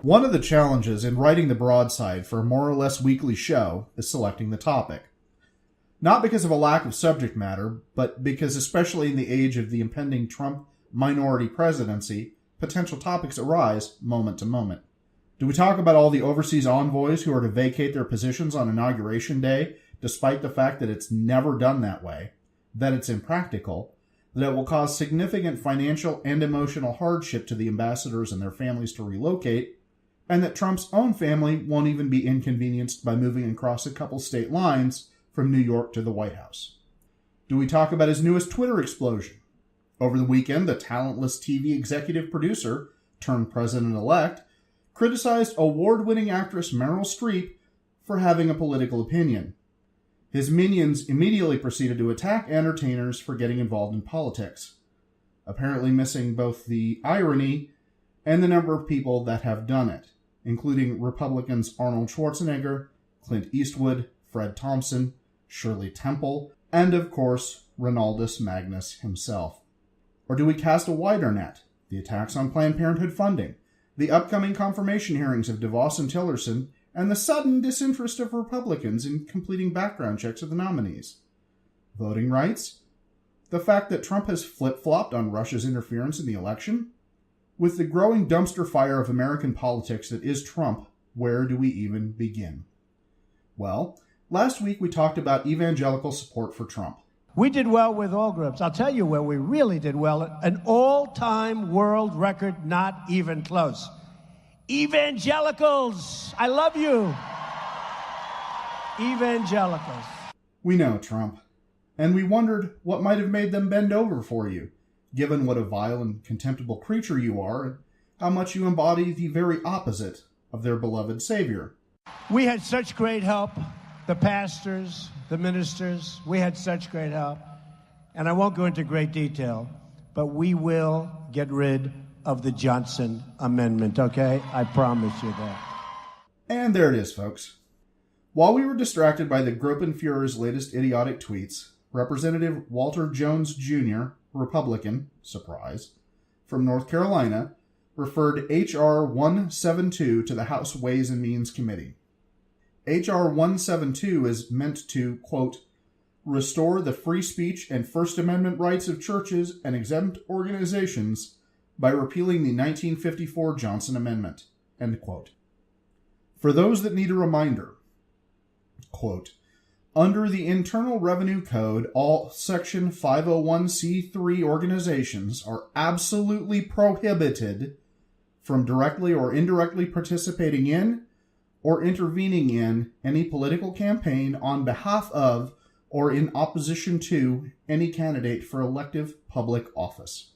One of the challenges in writing the broadside for a more or less weekly show is selecting the topic. Not because of a lack of subject matter, but because, especially in the age of the impending Trump minority presidency, potential topics arise moment to moment. Do we talk about all the overseas envoys who are to vacate their positions on Inauguration Day, despite the fact that it's never done that way, that it's impractical, that it will cause significant financial and emotional hardship to the ambassadors and their families to relocate, and that Trump's own family won't even be inconvenienced by moving across a couple state lines from New York to the White House? Do we talk about his newest Twitter explosion? Over the weekend, the talentless TV executive producer, turned president-elect, criticized award-winning actress Meryl Streep for having a political opinion. His minions immediately proceeded to attack entertainers for getting involved in politics, apparently missing both the irony and the number of people that have done it, including Republicans Arnold Schwarzenegger, Clint Eastwood, Fred Thompson, Shirley Temple, and of course, Ronaldus Magnus himself. Or do we cast a wider net? The attacks on Planned Parenthood funding, the upcoming confirmation hearings of DeVos and Tillerson, and the sudden disinterest of Republicans in completing background checks of the nominees. Voting rights? The fact that Trump has flip-flopped on Russia's interference in the election? With the growing dumpster fire of American politics that is Trump, where do we even begin? Well, last week we talked about evangelical support for Trump. We did well with all groups. I'll tell you where we really did well. An all-time world record, not even close. Evangelicals, I love you. Evangelicals. We know, Trump. And we wondered what might have made them bend over for you, given what a vile and contemptible creature you are, and how much you embody the very opposite of their beloved Savior. We had such great help. The pastors, the ministers, we had such great help. And I won't go into great detail, but we will get rid of the Johnson Amendment, okay? I promise you that. And there it is, folks. While we were distracted by the Gruppenführer's latest idiotic tweets, Representative Walter Jones Jr., Republican, surprise, from North Carolina, referred H.R. 172 to the House Ways and Means Committee. H.R. 172 is meant to, quote, restore the free speech and First Amendment rights of churches and exempt organizations by repealing the 1954 Johnson Amendment, end quote. For those that need a reminder, quote, under the Internal Revenue Code, all Section 501c3 organizations are absolutely prohibited from directly or indirectly participating in or intervening in any political campaign on behalf of or in opposition to any candidate for elective public office.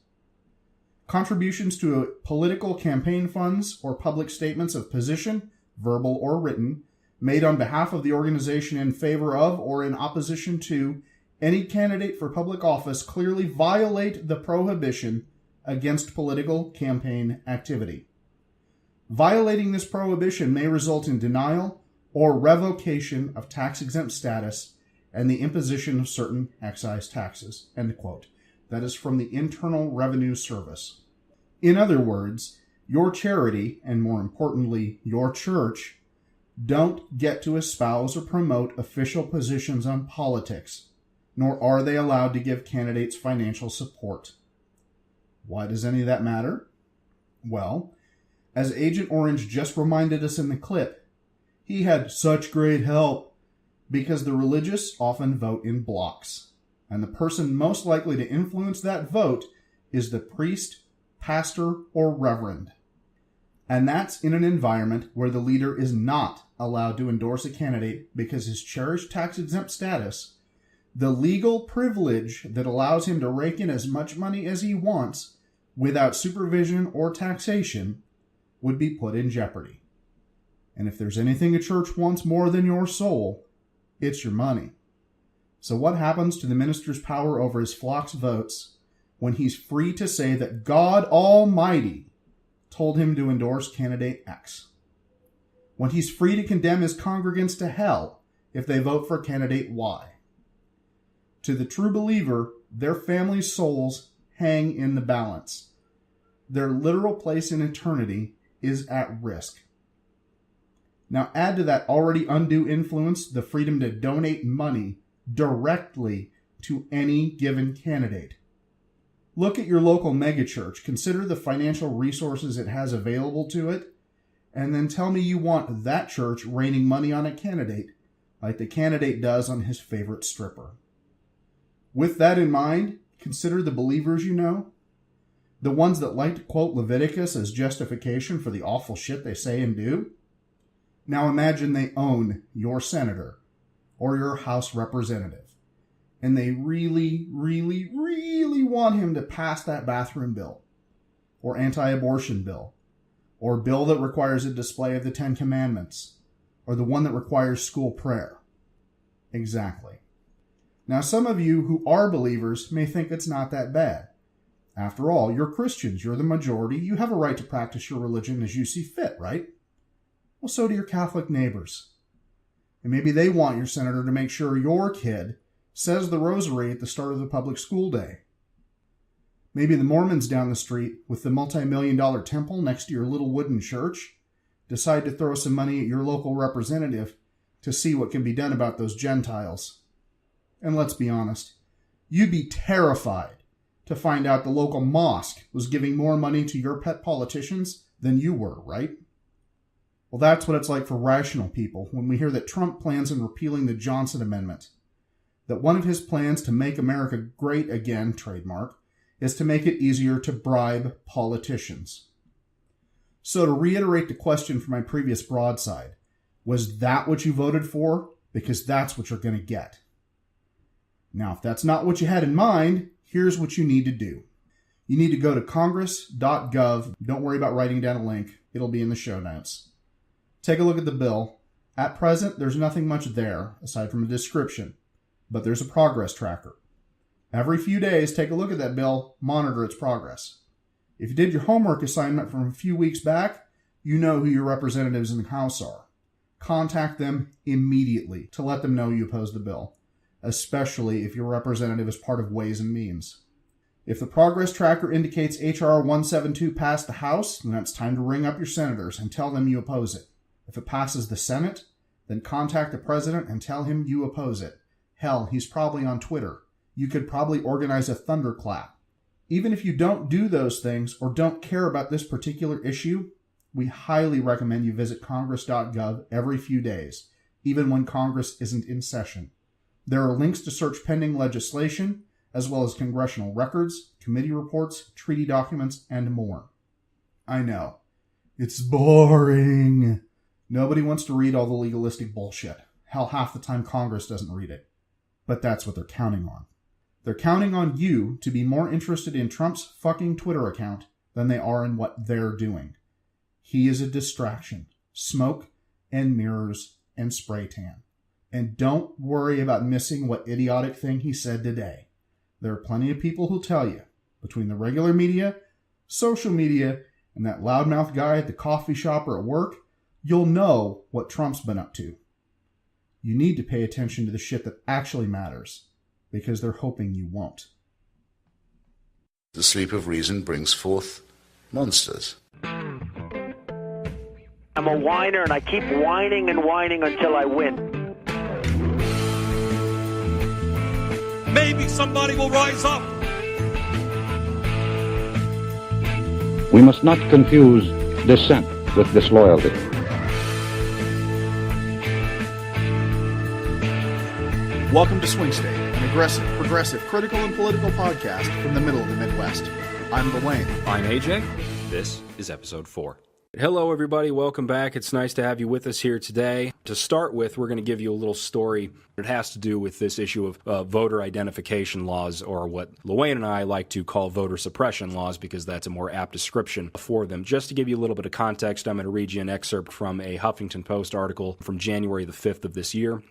Contributions to political campaign funds or public statements of position, verbal or written, made on behalf of the organization in favor of or in opposition to any candidate for public office clearly violate the prohibition against political campaign activity. Violating this prohibition may result in denial or revocation of tax-exempt status and the imposition of certain excise taxes, end quote. That is from the Internal Revenue Service. In other words, your charity, and more importantly, your church, don't get to espouse or promote official positions on politics, nor are they allowed to give candidates financial support. Why does any of that matter? Well, as Agent Orange just reminded us in the clip, he had such great help because the religious often vote in blocks, and the person most likely to influence that vote is the priest, pastor, or reverend. And that's in an environment where the leader is not allowed to endorse a candidate because his cherished tax-exempt status, the legal privilege that allows him to rake in as much money as he wants without supervision or taxation, would be put in jeopardy. And if there's anything a church wants more than your soul, it's your money. So what happens to the minister's power over his flock's votes when he's free to say that God Almighty told him to endorse candidate X? When he's free to condemn his congregants to hell if they vote for candidate Y? To the true believer, their family's souls hang in the balance. Their literal place in eternity is at risk. Now add to that already undue influence the freedom to donate money directly to any given candidate. Look at your local megachurch, consider the financial resources it has available to it, and then tell me you want that church raining money on a candidate like the candidate does on his favorite stripper. With that in mind, consider the believers you know, the ones that like to quote Leviticus as justification for the awful shit they say and do. Now imagine they own your senator or your House representative, and they really, really, really want him to pass that bathroom bill, or anti-abortion bill, or bill that requires a display of the Ten Commandments, or the one that requires school prayer. Exactly. Now, some of you who are believers may think it's not that bad. After all, you're Christians, you're the majority, you have a right to practice your religion as you see fit, right? Well, so do your Catholic neighbors. And maybe they want your senator to make sure your kid says the rosary at the start of the public school day. Maybe the Mormons down the street with the multi-million-dollar temple next to your little wooden church decide to throw some money at your local representative to see what can be done about those Gentiles. And let's be honest, you'd be terrified to find out the local mosque was giving more money to your pet politicians than you were, right? Well, that's what it's like for rational people when we hear that Trump plans on repealing the Johnson Amendment, that one of his plans to make America great again, trademark, is to make it easier to bribe politicians. So to reiterate the question from my previous broadside, was that what you voted for? Because that's what you're going to get. Now, if that's not what you had in mind, here's what you need to do. You need to go to congress.gov. Don't worry about writing down a link. It'll be in the show notes. Take a look at the bill. At present, there's nothing much there, aside from a description, but there's a progress tracker. Every few days, take a look at that bill, monitor its progress. If you did your homework assignment from a few weeks back, you know who your representatives in the House are. Contact them immediately to let them know you oppose the bill, especially if your representative is part of Ways and Means. If the progress tracker indicates H.R. 172 passed the House, then it's time to ring up your senators and tell them you oppose it. If it passes the Senate, then contact the president and tell him you oppose it. Hell, he's probably on Twitter. You could probably organize a thunderclap. Even if you don't do those things or don't care about this particular issue, we highly recommend you visit congress.gov every few days, even when Congress isn't in session. There are links to search pending legislation, as well as congressional records, committee reports, treaty documents, and more. I know. It's boring. Nobody wants to read all the legalistic bullshit. Hell, half the time Congress doesn't read it. But that's what they're counting on. They're counting on you to be more interested in Trump's fucking Twitter account than they are in what they're doing. He is a distraction. Smoke and mirrors and spray tan. And don't worry about missing what idiotic thing he said today. There are plenty of people who'll tell you, between the regular media, social media, and that loudmouth guy at the coffee shop or at work, you'll know what Trump's been up to. You need to pay attention to the shit that actually matters, because they're hoping you won't. The sleep of reason brings forth monsters. I'm a whiner, and I keep whining and whining until I win. Maybe somebody will rise up. We must not confuse dissent with disloyalty. Welcome to Swing State, an aggressive, progressive, critical, and political podcast from the middle of the Midwest. I'm Lewayne. I'm AJ. This is episode 4. Hello, everybody. Welcome back. It's nice to have you with us here today. To start with, we're going to give you a little story. It has to do with this issue of voter identification laws, or what Lewayne and I like to call voter suppression laws, because that's a more apt description for them. Just to give you a little bit of context, I'm going to read you an excerpt from a Huffington Post article from January the 5th of this year.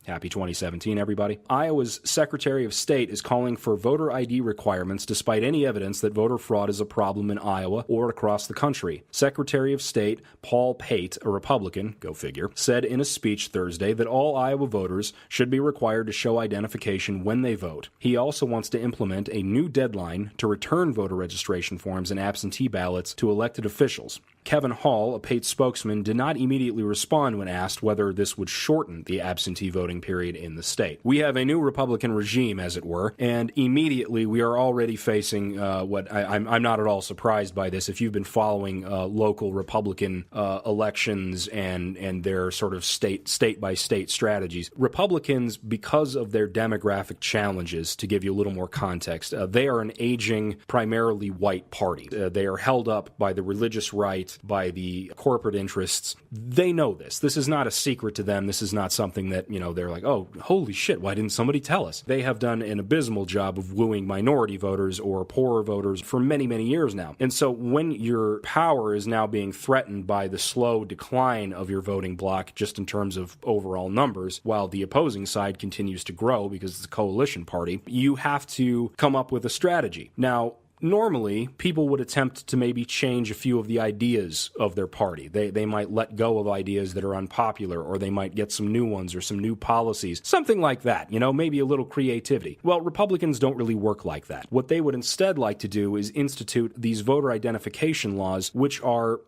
Happy 2017, everybody. Iowa's Secretary of State is calling for voter ID requirements despite any evidence that voter fraud is a problem in Iowa or across the country. Secretary of State Paul Pate, a Republican, go figure, said in a speech Thursday that all Iowa voters should be required to show identification when they vote. He also wants to implement a new deadline to return voter registration forms and absentee ballots to elected officials. Kevin Hall, a Pate spokesman, did not immediately respond when asked whether this would shorten the absentee voting period in the state. We have a new Republican regime, as it were, and immediately we are already facing what I'm not at all surprised by this. If you've been following local Republican elections and their sort of state-by-state strategies, Republicans, because of their demographic challenges, to give you a little more context, they are an aging, primarily white party. They are held up by the religious right, by the corporate interests. They know this. This is not a secret to them. This is not something that, they're like, oh, holy shit, why didn't somebody tell us? They have done an abysmal job of wooing minority voters or poorer voters for many, many years now. And so when your power is now being threatened by the slow decline of your voting bloc, just in terms of overall numbers, while the opposing side continues to grow because it's a coalition party, you have to come up with a strategy. Now, normally, people would attempt to maybe change a few of the ideas of their party. They might let go of ideas that are unpopular, or they might get some new ones or some new policies, something like that, maybe a little creativity. Well, Republicans don't really work like that. What they would instead like to do is institute these voter identification laws, which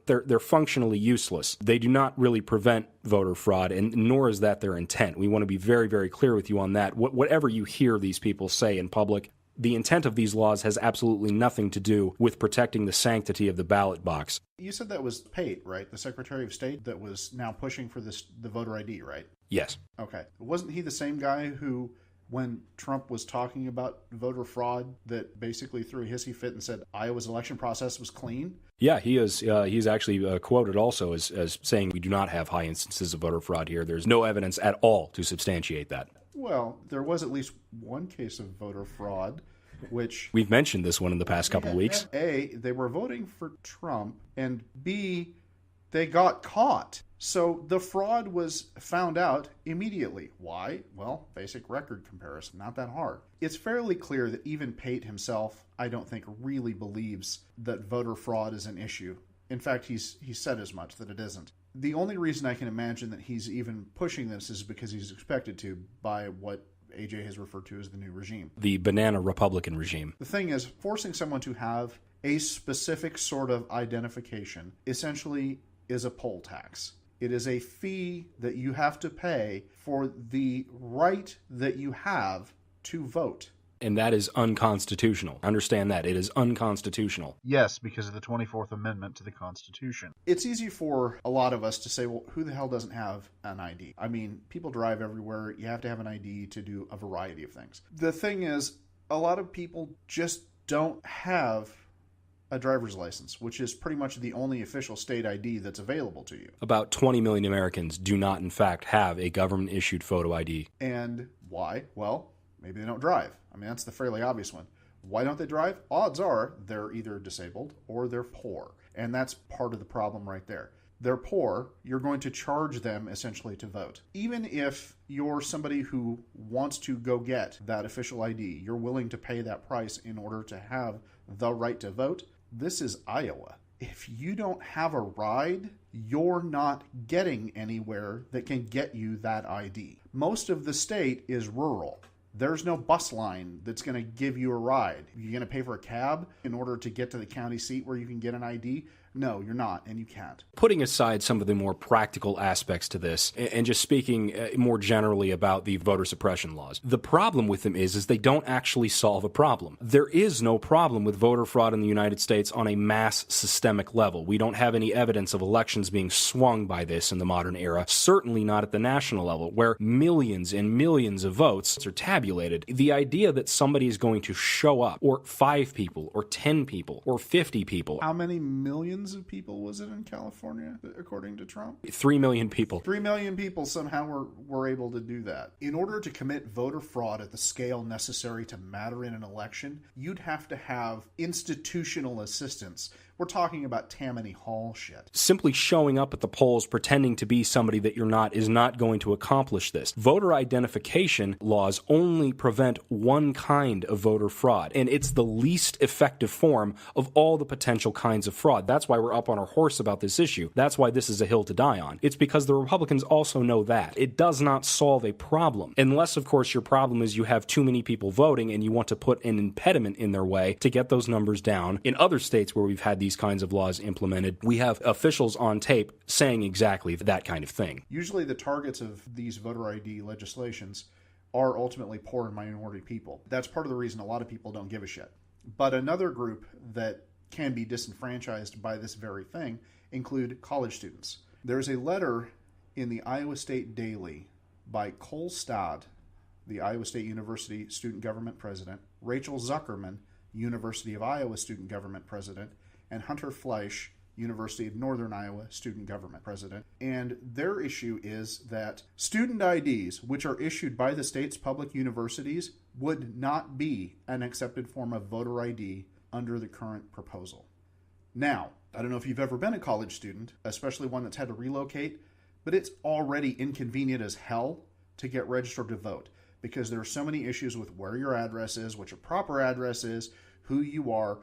they're functionally useless. They do not really prevent voter fraud, and nor is that their intent. We want to be very, very clear with you on that. Whatever you hear these people say in public, the intent of these laws has absolutely nothing to do with protecting the sanctity of the ballot box. You said that was Pate, right? The Secretary of State that was now pushing for the voter ID, right? Yes. Okay. Wasn't he the same guy who, when Trump was talking about voter fraud, that basically threw a hissy fit and said Iowa's election process was clean? Yeah, he is. He's actually quoted also as saying we do not have high instances of voter fraud here. There's no evidence at all to substantiate that. Well, there was at least one case of voter fraud, which... We've mentioned this one in the past couple of weeks. A, they were voting for Trump, and B, they got caught. So the fraud was found out immediately. Why? Well, basic record comparison, not that hard. It's fairly clear that even Pate himself, I don't think, really believes that voter fraud is an issue. In fact, he's said as much, that it isn't. The only reason I can imagine that he's even pushing this is because he's expected to by what AJ has referred to as the new regime. The banana Republican regime. The thing is, forcing someone to have a specific sort of identification essentially is a poll tax. It is a fee that you have to pay for the right that you have to vote. And that is unconstitutional. Understand that. It is unconstitutional. Yes, because of the 24th Amendment to the Constitution. It's easy for a lot of us to say, well, who the hell doesn't have an ID? I mean, people drive everywhere. You have to have an ID to do a variety of things. The thing is, a lot of people just don't have a driver's license, which is pretty much the only official state ID that's available to you. About 20 million Americans do not, in fact, have a government-issued photo ID. And why? Well, maybe they don't drive. I mean, that's the fairly obvious one. Why don't they drive? Odds are they're either disabled or they're poor. And that's part of the problem right there. They're poor, you're going to charge them essentially to vote. Even if you're somebody who wants to go get that official ID, you're willing to pay that price in order to have the right to vote. This is Iowa. If you don't have a ride, you're not getting anywhere that can get you that ID. Most of the state is rural. There's no bus line that's going to give you a ride. You're going to pay for a cab in order to get to the county seat where you can get an ID? No, you're not, and you can't. Putting aside some of the more practical aspects to this, and just speaking more generally about the voter suppression laws, the problem with them is they don't actually solve a problem. There is no problem with voter fraud in the United States on a mass systemic level. We don't have any evidence of elections being swung by this in the modern era, certainly not at the national level, where millions and millions of votes are tabulated. The idea that somebody is going to show up, or 5 people, or 10 people, or 50 people. How many millions of people was it in California, according to Trump? 3 million people. 3 million people somehow were able to do that. In order to commit voter fraud at the scale necessary to matter in an election, you'd have to have institutional assistance We're talking about Tammany Hall shit. Simply showing up at the polls pretending to be somebody that you're not is not going to accomplish this. Voter identification laws only prevent one kind of voter fraud, and it's the least effective form of all the potential kinds of fraud. That's why we're up on our horse about this issue. That's why this is a hill to die on. It's because the Republicans also know that. It does not solve a problem, unless, of course, your problem is you have too many people voting and you want to put an impediment in their way to get those numbers down. In other states where we've had these kinds of laws implemented, we have officials on tape saying exactly that kind of thing. Usually the targets of these voter ID legislations are ultimately poor and minority people. That's part of the reason a lot of people don't give a shit. But another group that can be disenfranchised by this very thing include college students. There's a letter in the Iowa State Daily by Cole Staudt, the Iowa State University student government president, Rachel Zuckerman, University of Iowa student government president, and Hunter Flesch, University of Northern Iowa student government president. And their issue is that student IDs, which are issued by the state's public universities, would not be an accepted form of voter ID under the current proposal. Now, I don't know if you've ever been a college student, especially one that's had to relocate, but it's already inconvenient as hell to get registered to vote because there are so many issues with where your address is, what your proper address is, who you are.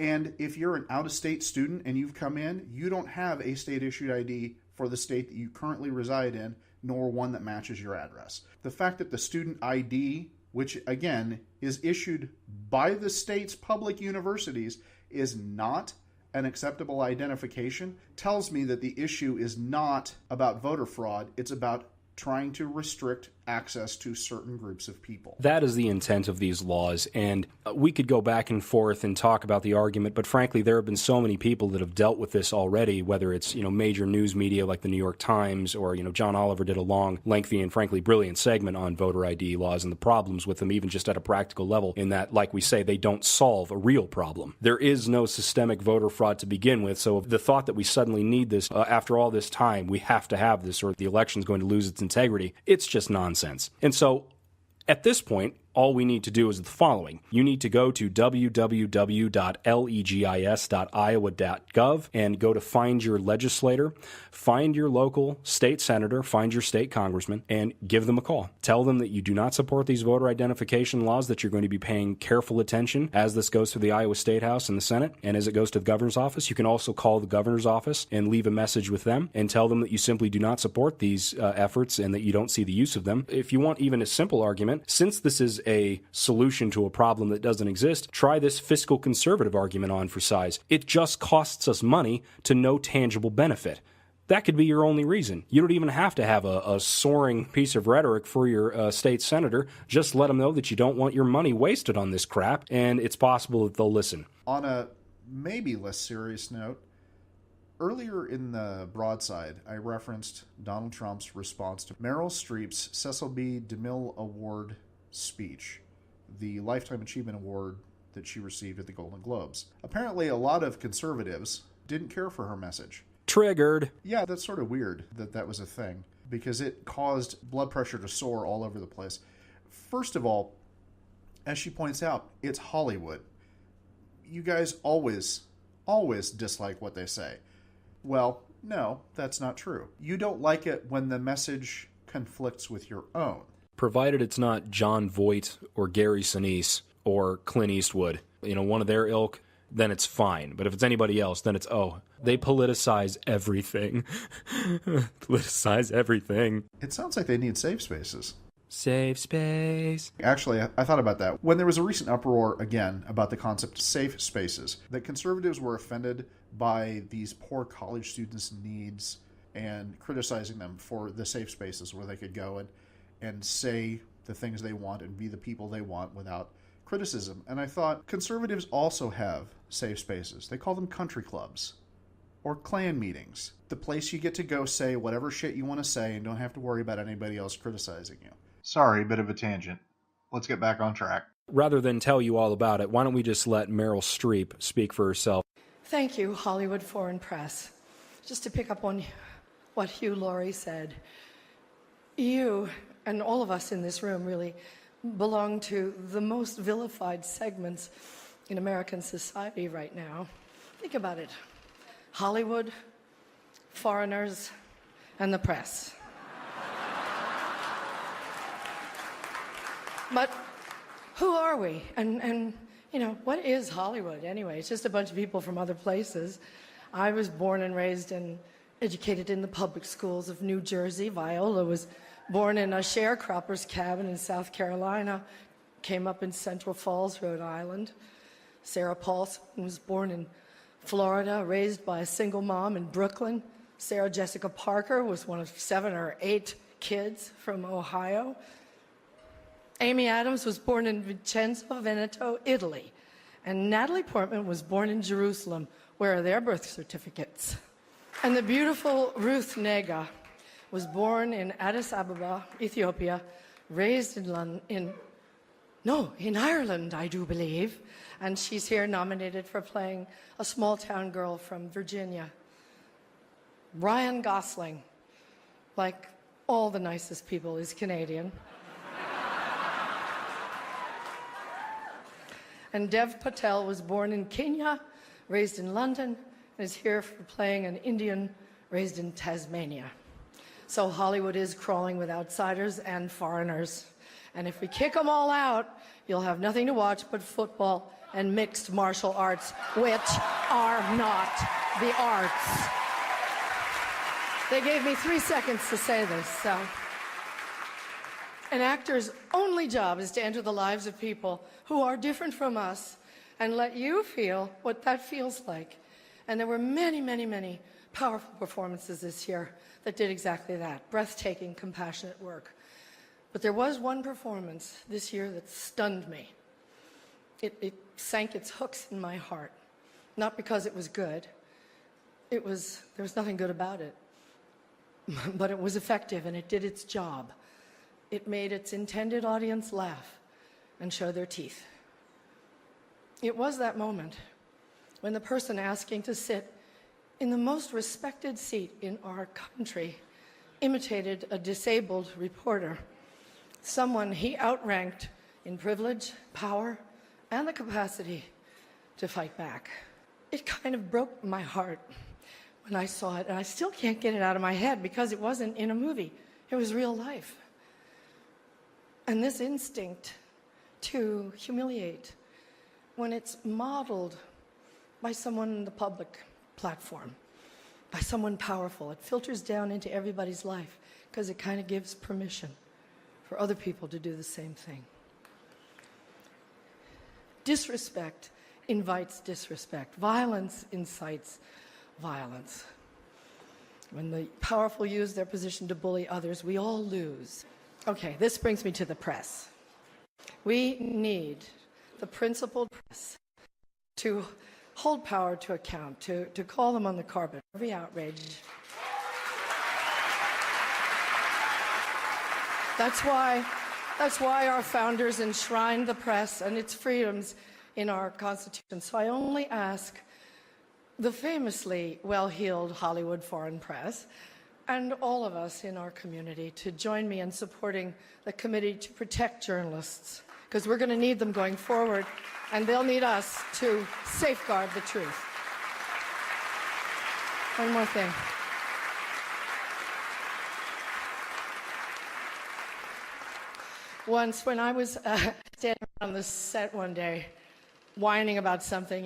And if you're an out-of-state student and you've come in, you don't have a state-issued ID for the state that you currently reside in, nor one that matches your address. The fact that the student ID, which again is issued by the state's public universities, is not an acceptable identification, tells me that the issue is not about voter fraud, it's about trying to restrict access to certain groups of people. That is the intent of these laws, and we could go back and forth and talk about the argument, but frankly, there have been so many people that have dealt with this already, whether it's, major news media like the New York Times or, John Oliver did a long, lengthy, and frankly brilliant segment on voter ID laws and the problems with them, even just at a practical level, in that, like we say, they don't solve a real problem. There is no systemic voter fraud to begin with, so the thought that we suddenly need this, after all this time, we have to have this or the election's going to lose its integrity, it's just nonsense. And so, at this point, all we need to do is the following. You need to go to www.legis.iowa.gov and go to find your legislator, find your local state senator, find your state congressman, and give them a call. Tell them that you do not support these voter identification laws, that you're going to be paying careful attention as this goes through the Iowa State House and the Senate, and as it goes to the governor's office. You can also call the governor's office and leave a message with them and tell them that you simply do not support these efforts and that you don't see the use of them. If you want even a simple argument, since this is a solution to a problem that doesn't exist, try this fiscal conservative argument on for size. It just costs us money to no tangible benefit. That could be your only reason. You don't even have to have a soaring piece of rhetoric for your state senator. Just let them know that you don't want your money wasted on this crap, and it's possible that they'll listen. On a maybe less serious note, earlier in the broadside, I referenced Donald Trump's response to Meryl Streep's Cecil B. DeMille Award speech, the Lifetime Achievement Award that she received at the Golden Globes. Apparently, a lot of conservatives didn't care for her message. Triggered. Yeah, that's sort of weird that that was a thing, because it caused blood pressure to soar all over the place. First of all, as she points out, it's Hollywood. You guys always dislike what they say. Well, no, that's not true. You don't like it when the message conflicts with your own. Provided it's not John Voight or Gary Sinise or Clint Eastwood, one of their ilk, then it's fine. But if it's anybody else, then it's, they politicize everything. Politicize everything. It sounds like they need safe spaces. Safe space. Actually, I thought about that. When there was a recent uproar, again, about the concept of safe spaces, that conservatives were offended by these poor college students' needs and criticizing them for the safe spaces where they could go and say the things they want and be the people they want without criticism. And I thought, conservatives also have safe spaces. They call them country clubs or Klan meetings. The place you get to go say whatever shit you want to say and don't have to worry about anybody else criticizing you. Sorry, bit of a tangent. Let's get back on track. Rather than tell you all about it, why don't we just let Meryl Streep speak for herself? Thank you, Hollywood Foreign Press. Just to pick up on what Hugh Laurie said, you and all of us in this room really belong to the most vilified segments in American society right now. Think about it. Hollywood, foreigners, and the press. But who are we? And what is Hollywood anyway? It's just a bunch of people from other places. I was born and raised and educated in the public schools of New Jersey. Viola was born in a sharecropper's cabin in South Carolina, came up in Central Falls, Rhode Island. Sarah Paulson was born in Florida, raised by a single mom in Brooklyn. Sarah Jessica Parker was one of 7 or 8 kids from Ohio. Amy Adams was born in Vicenza, Veneto, Italy. And Natalie Portman was born in Jerusalem. Where are their birth certificates? And the beautiful Ruth Nega was born in Addis Ababa, Ethiopia, raised in Ireland, I do believe. And she's here nominated for playing a small-town girl from Virginia. Ryan Gosling, like all the nicest people, is Canadian. And Dev Patel was born in Kenya, raised in London, and is here for playing an Indian raised in Tasmania. So Hollywood is crawling with outsiders and foreigners. And if we kick them all out, you'll have nothing to watch but football and mixed martial arts, which are not the arts. They gave me 3 seconds to say this, so. An actor's only job is to enter the lives of people who are different from us and let you feel what that feels like. And there were many, many, many powerful performances this year that did exactly that. Breathtaking, compassionate work. But there was one performance this year that stunned me. It sank its hooks in my heart. Not because it was good. There was nothing good about it. But it was effective and it did its job. It made its intended audience laugh and show their teeth. It was that moment when the person asking to sit in the most respected seat in our country imitated a disabled reporter, someone he outranked in privilege, power, and the capacity to fight back. It kind of broke my heart when I saw it, and I still can't get it out of my head because it wasn't in a movie. It was real life. And this instinct to humiliate, when it's modeled by someone in the public platform, by someone powerful, it filters down into everybody's life because it kind of gives permission for other people to do the same thing. Disrespect invites disrespect. Violence incites violence. When the powerful use their position to bully others, we all lose. Okay, this brings me to the press. We need the principled press to hold power to account, to call them on the carpet, every outrage. That's why our founders enshrined the press and its freedoms in our Constitution. So I only ask the famously well-heeled Hollywood foreign press and all of us in our community to join me in supporting the Committee to Protect Journalists, because we're going to need them going forward, and they'll need us to safeguard the truth. One more thing. Once, when I was standing on the set one day, whining about something,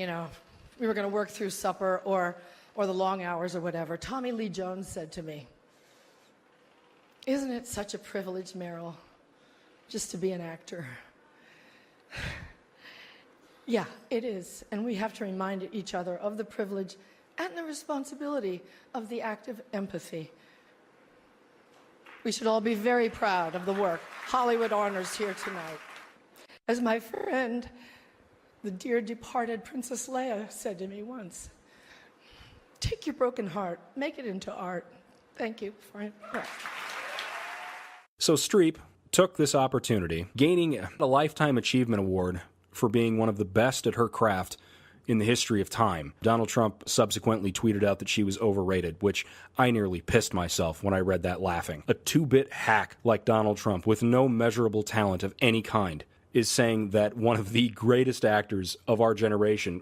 we were going to work through supper or the long hours or whatever, Tommy Lee Jones said to me, "Isn't it such a privilege, Meryl, just to be an actor?" Yeah, it is. And we have to remind each other of the privilege and the responsibility of the act of empathy. We should all be very proud of the work Hollywood honors here tonight. As my friend, the dear departed Princess Leia, said to me once, "Take your broken heart, make it into art." Thank you for it. So Streep took this opportunity, gaining a Lifetime Achievement Award for being one of the best at her craft in the history of time. Donald Trump subsequently tweeted out that she was overrated, which I nearly pissed myself when I read that laughing. A two-bit hack like Donald Trump with no measurable talent of any kind is saying that one of the greatest actors of our generation,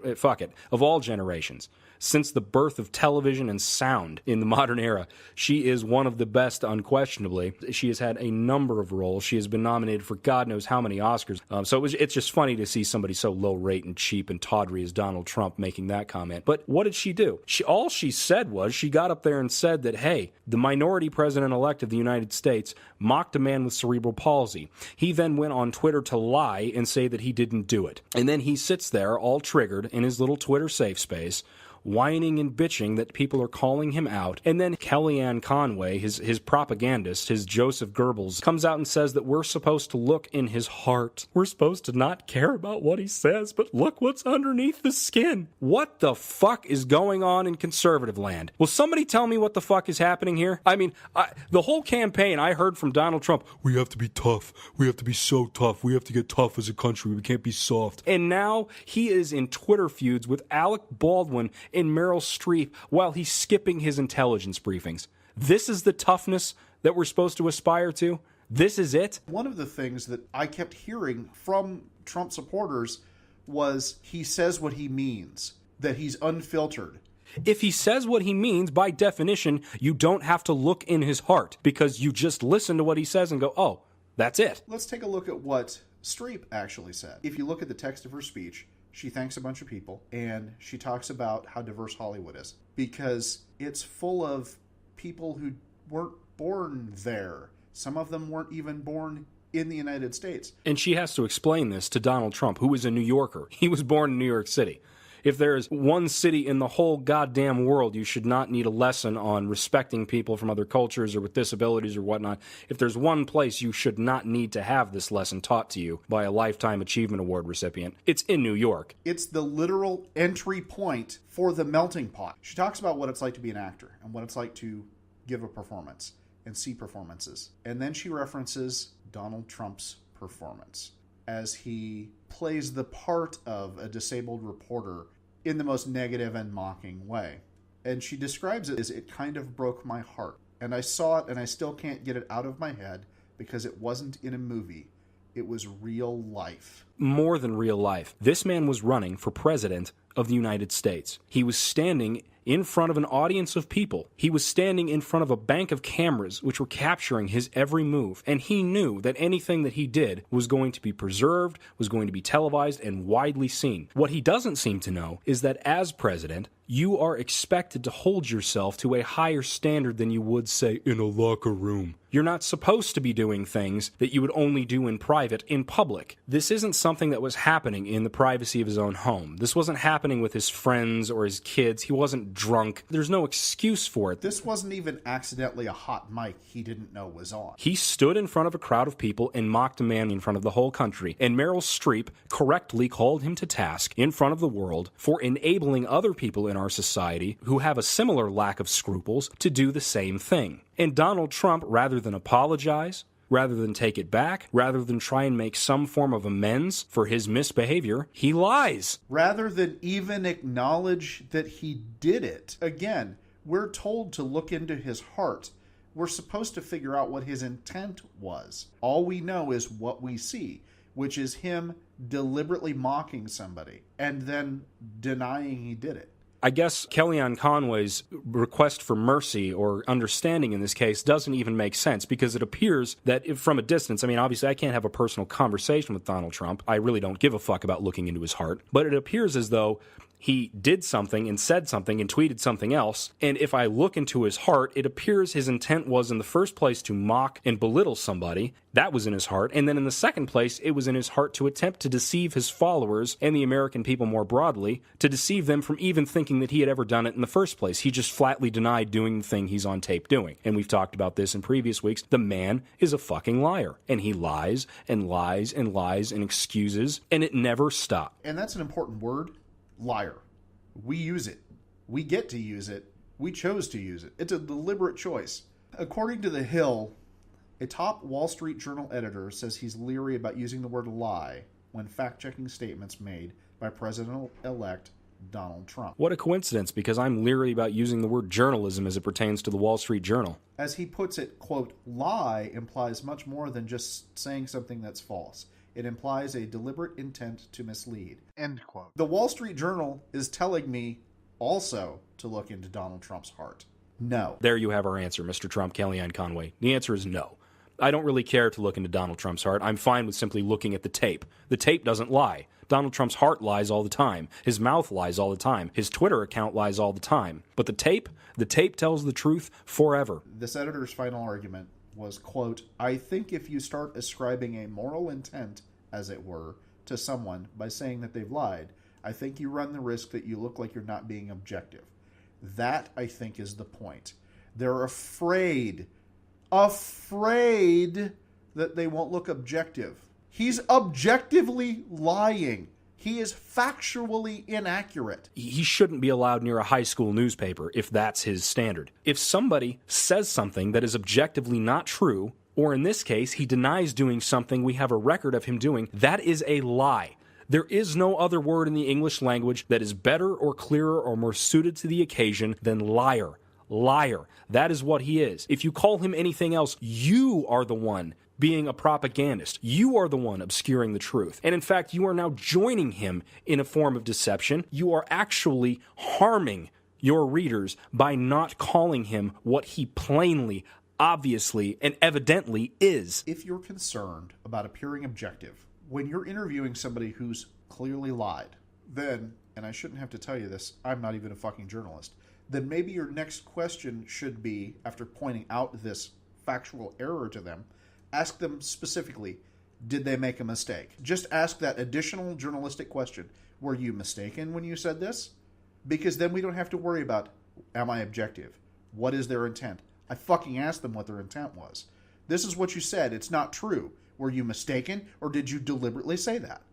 of all generations, since the birth of television and sound in the modern era, she is one of the best, unquestionably. She has had a number of roles. She has been nominated for God knows how many Oscars. It's just funny to see somebody so low rate and cheap and tawdry as Donald Trump making that comment. But what did she do? All she said was she got up there and said that, hey, the minority president-elect of the United States mocked a man with cerebral palsy. He then went on Twitter to lie and say that he didn't do it. And then he sits there all triggered in his little Twitter safe space, whining and bitching that people are calling him out. And then Kellyanne Conway, his propagandist, his Joseph Goebbels, comes out and says that we're supposed to look in his heart. We're supposed to not care about what he says, but look what's underneath the skin. What the fuck is going on in conservative land? Will somebody tell me what the fuck is happening here? I mean, the whole campaign I heard from Donald Trump, we have to be tough. We have to be so tough. We have to get tough as a country. We can't be soft. And now he is in Twitter feuds with Alec Baldwin and Meryl Streep while he's skipping his intelligence briefings. This is the toughness that we're supposed to aspire to? This is it? One of the things that I kept hearing from Trump supporters was he says what he means, that he's unfiltered. If he says what he means, by definition, you don't have to look in his heart because you just listen to what he says and go, oh, that's it. Let's take a look at what Streep actually said. If you look at the text of her speech, she thanks a bunch of people, and she talks about how diverse Hollywood is, because it's full of people who weren't born there. Some of them weren't even born in the United States. And she has to explain this to Donald Trump, who is a New Yorker. He was born in New York City. If there is one city in the whole goddamn world you should not need a lesson on respecting people from other cultures or with disabilities or whatnot, if there's one place you should not need to have this lesson taught to you by a Lifetime Achievement Award recipient, it's in New York. It's the literal entry point for the melting pot. She talks about what it's like to be an actor and what it's like to give a performance and see performances. And then she references Donald Trump's performance as he plays the part of a disabled reporter in the most negative and mocking way. And she describes it as, it kind of broke my heart. And I saw it and I still can't get it out of my head because it wasn't in a movie. It was real life. More than real life. This man was running for president of the United States. He was standing in front of an audience of people. He was standing in front of a bank of cameras which were capturing his every move, and he knew that anything that he did was going to be preserved, was going to be televised, and widely seen. What he doesn't seem to know is that as president, you are expected to hold yourself to a higher standard than you would, say, in a locker room. You're not supposed to be doing things that you would only do in private, in public. This isn't something that was happening in the privacy of his own home. This wasn't happening with his friends or his kids. He wasn't drunk. There's no excuse for it. This wasn't even accidentally a hot mic he didn't know was on. He stood in front of a crowd of people and mocked a man in front of the whole country, and Meryl Streep correctly called him to task in front of the world for enabling other people in our society who have a similar lack of scruples to do the same thing. And Donald Trump, rather than apologize, rather than take it back, rather than try and make some form of amends for his misbehavior, he lies. Rather than even acknowledge that he did it. Again, we're told to look into his heart. We're supposed to figure out what his intent was. All we know is what we see, which is him deliberately mocking somebody and then denying he did it. I guess Kellyanne Conway's request for mercy or understanding in this case doesn't even make sense, because it appears that if from a distance, I mean, obviously I can't have a personal conversation with Donald Trump. I really don't give a fuck about looking into his heart. But it appears as though he did something and said something and tweeted something else, and if I look into his heart, it appears his intent was in the first place to mock and belittle somebody. That was in his heart. And then in the second place, it was in his heart to attempt to deceive his followers and the American people more broadly, to deceive them from even thinking that he had ever done it in the first place. He just flatly denied doing the thing he's on tape doing. And we've talked about this in previous weeks. The man is a fucking liar. And he lies and lies and lies and excuses, and it never stops. And that's an important word. Liar. We use it. We get to use it. We chose to use it. It's a deliberate choice. According to The Hill, a top Wall Street Journal editor says he's leery about using the word lie when fact-checking statements made by President-elect Donald Trump. What a coincidence, because I'm leery about using the word journalism as it pertains to the Wall Street Journal. As he puts it, quote, lie implies much more than just saying something that's false. It implies a deliberate intent to mislead. End quote. The Wall Street Journal is telling me also to look into Donald Trump's heart. No. There you have our answer, Mr. Trump, Kellyanne Conway. The answer is no. I don't really care to look into Donald Trump's heart. I'm fine with simply looking at the tape. The tape doesn't lie. Donald Trump's heart lies all the time. His mouth lies all the time. His Twitter account lies all the time. But the tape tells the truth forever. This editor's final argument was, quote, I think if you start ascribing a moral intent, as it were, to someone by saying that they've lied, I think you run the risk that you look like you're not being objective. That, I think, is the point. They're afraid that they won't look objective. He's objectively lying. He is factually inaccurate. He shouldn't be allowed near a high school newspaper if that's his standard. If somebody says something that is objectively not true, or in this case, he denies doing something we have a record of him doing, that is a lie. There is no other word in the English language that is better or clearer or more suited to the occasion than liar. Liar. That is what he is. If you call him anything else, you are the one being a propagandist. You are the one obscuring the truth. And in fact, you are now joining him in a form of deception. You are actually harming your readers by not calling him what he plainly, obviously, and evidently is. If you're concerned about appearing objective, when you're interviewing somebody who's clearly lied, then, and I shouldn't have to tell you this, I'm not even a fucking journalist, then maybe your next question should be, after pointing out this factual error to them, ask them specifically, did they make a mistake? Just ask that additional journalistic question. Were you mistaken when you said this? Because then we don't have to worry about, am I objective? What is their intent? I fucking asked them what their intent was. This is what you said. It's not true. Were you mistaken, or did you deliberately say that?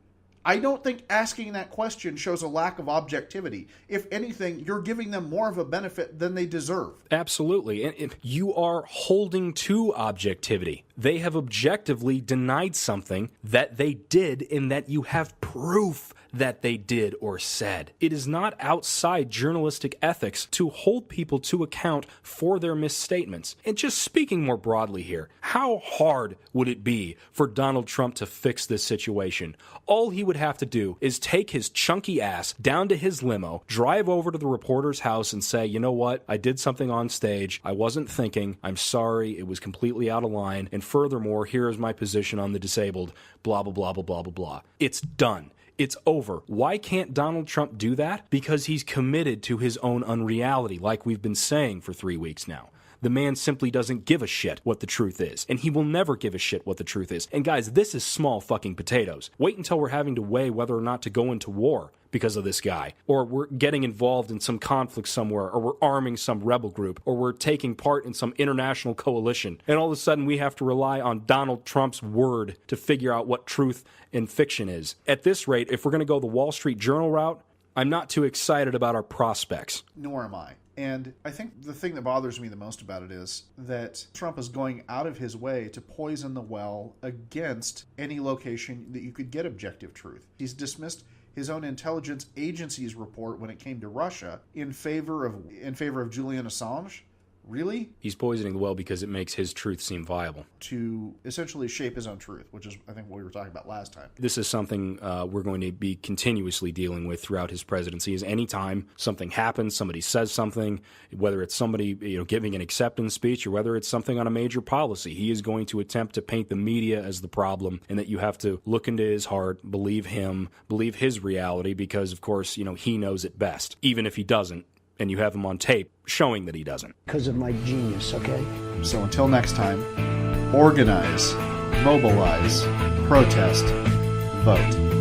I don't think asking that question shows a lack of objectivity. If anything, you're giving them more of a benefit than they deserve. Absolutely. And you are holding to objectivity. They have objectively denied something that they did and that you have proof that they did or said. It is not outside journalistic ethics to hold people to account for their misstatements. And just speaking more broadly here, how hard would it be for Donald Trump to fix this situation? All he would have to do is take his chunky ass down to his limo, drive over to the reporter's house and say, you know what, I did something on stage, I wasn't thinking, I'm sorry, it was completely out of line, and furthermore, here is my position on the disabled, blah, blah, blah, blah, blah, blah, blah. It's done. It's over. Why can't Donald Trump do that? Because he's committed to his own unreality, like we've been saying for 3 weeks now. The man simply doesn't give a shit what the truth is, and he will never give a shit what the truth is. And guys, this is small fucking potatoes. Wait until we're having to weigh whether or not to go into war because of this guy, or we're getting involved in some conflict somewhere, or we're arming some rebel group, or we're taking part in some international coalition, and all of a sudden we have to rely on Donald Trump's word to figure out what truth and fiction is. At this rate, if we're going to go the Wall Street Journal route, I'm not too excited about our prospects. Nor am I. And I think the thing that bothers me the most about it is that Trump is going out of his way to poison the well against any location that you could get objective truth. He's dismissed his own intelligence agency's report when it came to Russia in favor of Julian Assange. Really? He's poisoning the well because it makes his truth seem viable. To essentially shape his own truth, which is, I think, what we were talking about last time. This is something we're going to be continuously dealing with throughout his presidency. Is anytime something happens, somebody says something, whether it's somebody giving an acceptance speech or whether it's something on a major policy, he is going to attempt to paint the media as the problem, and that you have to look into his heart, believe him, believe his reality, because, of course, he knows it best, even if he doesn't. And you have him on tape showing that he doesn't. Because of my genius, okay? So until next time, organize, mobilize, protest, vote.